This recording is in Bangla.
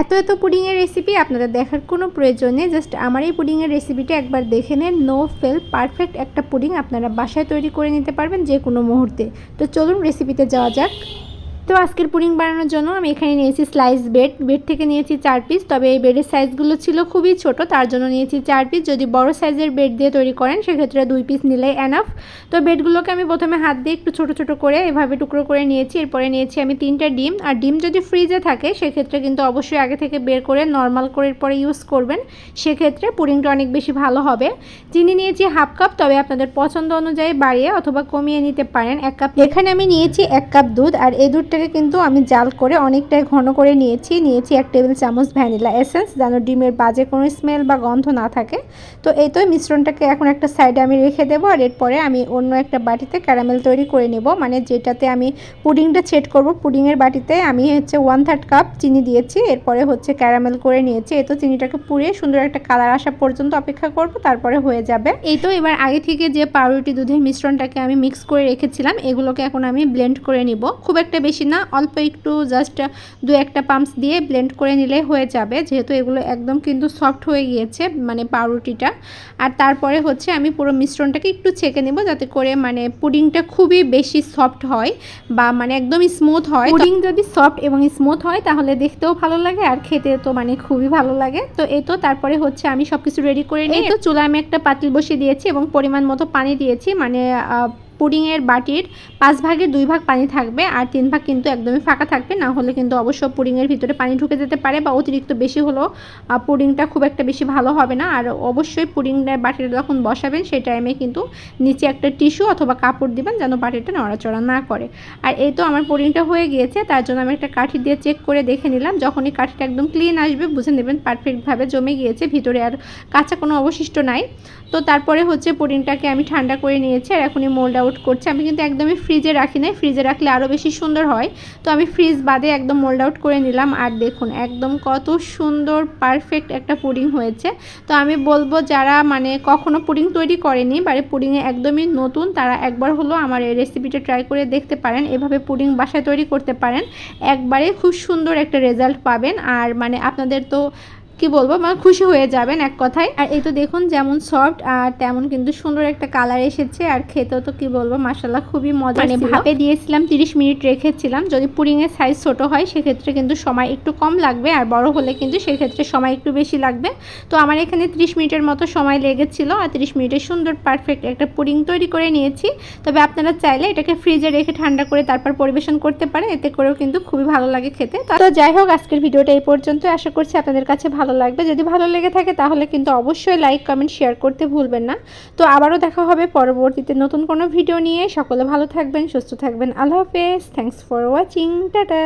এত পুডিংয়ের রেসিপি আপনাদের দেখার কোনো প্রয়োজন নেই। জাস্ট আমার এই পুডিংয়ের রেসিপিটা একবার দেখে নেন। নো ফেল, পারফেক্ট একটা পুডিং আপনারা বাসায় তৈরি করে নিতে পারবেন যে কোনো মুহূর্তে। তো চলুন রেসিপিতে যাওয়া যাক। তো আজকের পুডিং বানানোর জন্য আমি এখানে নিয়েছি স্লাইস ব্রেড থেকে নিয়েছি 4 পিস। তবে এই ব্রেডের সাইজগুলো ছিল খুবই ছোট, তার জন্য নিয়েছি 4 পিস। যদি বড় সাইজের ব্রেড দিয়ে তৈরি করেন সেক্ষেত্রে 2 পিস নিলেই এনাফ। তো ব্রেডগুলোকে আমি প্রথমে হাত দিয়ে একটু ছোট ছোট করে এভাবে টুকরো করে নিয়েছি। এরপরে নিয়েছি আমি 3টা ডিম। আর ডিম যদি ফ্রিজে থাকে সেক্ষেত্রে কিন্তু অবশ্যই আগে থেকে বের করে নর্মাল করে পরে ইউজ করবেন, সেক্ষেত্রে পুডিংটা অনেক বেশি ভালো হবে। চিনি নিয়েছি হাফ কাপ, তবে আপনাদের পছন্দ অনুযায়ী বাড়িয়ে অথবা কমিয়ে নিতে পারেন। 1 কাপ। এখানে আমি নিয়েছি 1 কাপ দুধ, আর এই দুধটাকে কিন্তু আমি জাল করে অনেকটাই ঘন করে নিয়েছি 1 টেবিল চামচ ভ্যানিলা এসেন্স, যেন ডিমের বাজে কোনো স্মেল বা গন্ধ না থাকে। তো এই তো মিশ্রণটাকে এখন একটা সাইডে আমি রেখে দেবো। আর এরপরে আমি অন্য একটা বাটিতে ক্যারামেল তৈরি করে নেব, মানে যেটাতে আমি পুডিংটা সেট করব। পুডিংয়ের বাটিতে আমি 1/3 কাপ চিনি দিয়েছি, এরপরে ক্যারামেল করে নিয়েছি। এই তো চিনিটাকে পুড়িয়ে সুন্দর একটা কালার আসা পর্যন্ত অপেক্ষা করব, তারপরে হয়ে যাবে। এই তো এবার আগে থেকে যে পাউরুটি দুধের মিশ্রণটাকে আমি মিক্স করে রেখেছিলাম এগুলোকে এখন আমি ব্লেন্ড করে নিব। খুব একটা বেশি না, অল্প একটু জাস্ট 2-1টা পাম্পস দিয়ে ব্লেন্ড করে নিলে হয়ে যাবে, যেহেতু এগুলো একদম কিন্তু সফট হয়ে গিয়েছে মানে পাউরুটিটা। আর তারপরে আমি পুরো মিশ্রণটাকে একটু ছেঁকে নেব, যাতে করে মানে পুডিংটা খুবই বেশি সফট হয় বা মানে একদম স্মুথ হয়। পুডিং যদি সফট এবং স্মুথ হয় তাহলে দেখতেও ভালো লাগে আর খেতে তো মানে খুবই ভালো লাগে। তো এই তো তারপরে আমি সব কিছু রেডি করে নিই। তো চুলায় আমি একটা পাতিল বসিয়ে দিয়েছি এবং পরিমাণ মতো পানি দিয়েছি। মানে পুডিংয়ের বাটির 5 ভাগের 2 ভাগ পানি থাকবে, আর 3 ভাগ কিন্তু একদমই ফাঁকা থাকবে, না হলে কিন্তু অবশ্য পুডিংয়ের ভিতরে পানি ঢুকে যেতে পারে বা অতিরিক্ত বেশি হলেও পুডিংটা খুব একটা বেশি ভালো হবে না। আর অবশ্যই পুডিংয়ের বাটিটা যখন বসাবেন সেই টাইমে কিন্তু নিচে একটা টিস্যু অথবা কাপড় দিবেন, যেন বাটিটা নড়াচড়া না করে। আর এই তো আমার পুডিংটা হয়ে গিয়েছে, তার জন্য আমি একটা কাঠি দিয়ে চেক করে দেখে নিলাম। যখনই কাঠিটা একদম ক্লিন আসবে বুঝে নেবেন পারফেক্টভাবে জমে গিয়েছে, ভিতরে আর কাঁচা কোনো অবশিষ্ট নাই। তো তারপরে পুডিংটাকে আমি ঠান্ডা করে নিয়েছি, আর এখনই মোল্ড আউট করছি। আমি কিন্তু একদমই ফ্রিজে রাখি নাই, ফ্রিজে রাখলে আরও বেশি সুন্দর হয়। তো আমি ফ্রিজ বাদে একদম মোল্ড আউট করে নিলাম। আর দেখুন একদম কত সুন্দর পারফেক্ট একটা পুডিং হয়েছে। তো আমি বলবো যারা মানে কখনো পুডিং তৈরি করেনি বা পুডিংয়ে একদমই নতুন, তারা একবার হলো আমার এই রেসিপিটা ট্রাই করে দেখতে পারেন। এভাবে পুডিং বাসায় তৈরি করতে পারেন, একবারে খুব সুন্দর একটা রেজাল্ট পাবেন। আর মানে আপনাদের তো কি বলবো, মানে খুশি হয়ে যাবেন এক কথায়। আর এই তো দেখুন যেমন সফট আর তেমন কিন্তু সুন্দর একটা কালার এসেছে। আর খেতেও তো কি বলবো মাশাআল্লাহ খুবই মজা। মানে ভাপে দিয়েছিলাম 30 মিনিট রেখেছিলাম। যদি পুডিংয়ের সাইজ ছোট হয় সেক্ষেত্রে কিন্তু সময় একটু কম লাগবে, আর বড় হলে কিন্তু সেক্ষেত্রে সময় একটু বেশি লাগবে। তো আমার এখানে 30 মিনিটের মতো সময় লেগেছিল, আর 30 মিনিটে সুন্দর পারফেক্ট একটা পুডিং তৈরি করে নিয়েছি। তবে আপনারা চাইলে এটাকে ফ্রিজে রেখে ঠান্ডা করে তারপর পরিবেশন করতে পারেন, এতে করেও কিন্তু খুবই ভালো লাগে খেতে। তো যাই হোক, আজকের ভিডিওটা এই পর্যন্ত। আশা করছি আপনাদের কাছে ভালো লাগবে। যদি ভালো লেগে থাকে তাহলে কিন্তু অবশ্যই লাইক কমেন্ট শেয়ার করতে ভুলবেন না। তো আবারও দেখা হবে পরবর্তীতে নতুন কোনো ভিডিও নিয়ে। সকলে ভালো থাকবেন, সুস্থ থাকবেন। আল্লাহ হাফেজ। Thanks for watching. টাটা।